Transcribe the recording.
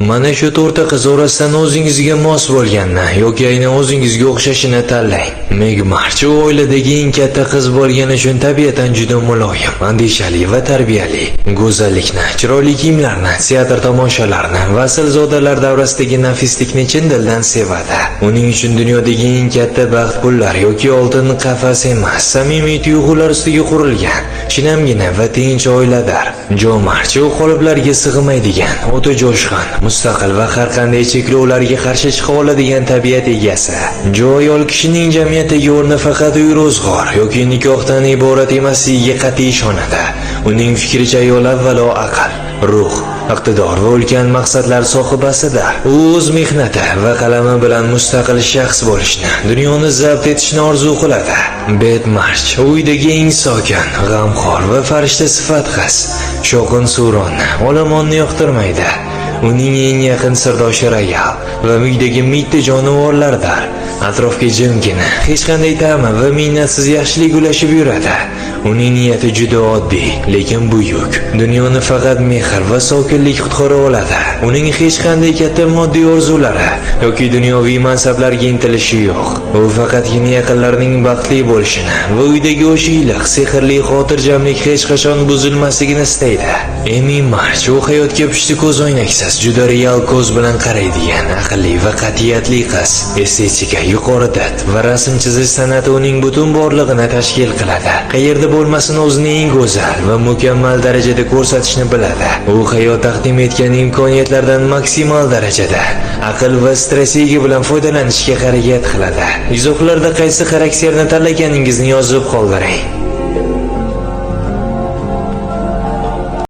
Mana shu to'rtta qiz orasidan o'zingizga mos bo'lganini yoki aynan o'zingizga o'xshashini tanlang. Meg March oiladagi eng katta qiz bo'lgani uchun tabiatan juda muloyim, andishali va tarbiyali. Go'zallikni, chiroyli kiyimlarni, teatr tomoshalarini va aslzodalar davrasidagi nafislikni chin dildan sevadi. Uning uchun dunyodagi eng katta baxt pullar yoki oltin qafas emas, samimiy tuyg'ular ustiga qurilgan shinamgina va tinch oiladir. Jo March u qoliplarga sig'maydigan, o'ta jo'shqin, mustaqil va har qanday cheklovlarga qarshi chiqa oladigan tabiat egasi. Jo ayol kishining jamiyatdagi o'rni faqat uy-ro'zg'or yoki nikohdan iborat emasligiga qat'iy ishonadi. Uning fikricha ayol avvalo aql, ruh, iqtidor va ulkan maqsadlar sohibasidir. U o'z mehnati va qalami bilan mustaqil shaxs bo'lishni, dunyoni zabt etishni orzu qiladi. Bet March uydagi eng sokin, g'amxo'r va farishta sifat qiz. Shovqin suronni, olomonni yoqtirmaydi. Uning eng yaqin sirdoshi Rayal va uydagi mitti jonivorlardir. Atrofga jimgina, hech qanday ta'ma va minnatsiz yaxshilik ulashib yuradi. Uning niyati juda oddiy, lekin buyuk. Dunyoni faqat mehr va sokinlik qutqara oladi. Uning hech qanday katta moddiy orzulari yoki dunyoviy mansablarga intilishi yo'q. U faqatgina yaqinlarining baxtli bo'lishini va uydagi o'sha iliq, sehrli xotirjamlik hech qachon buzilmasligini istaydi. Emi March u hayotga pushti ko'z o'ynaksiz, juda real ko'z bilan qaraydigan, aqlli va qat'iyatli qiz. Estetika, yuqori did va rasm chizish san'ati uning butun borlig'ini tashkil qiladi. Qayerda bo'lmasin o'zini eng go'zal va mukammal darajada ko'rsatishni biladi. U hayot taqdim etgan imkoniyatlardan maksimal darajada aql va strategiya bilan foydalanishga harakat qiladi. Izohlarda qaysi xarakterni tanlaganingizni yozib qoldiring.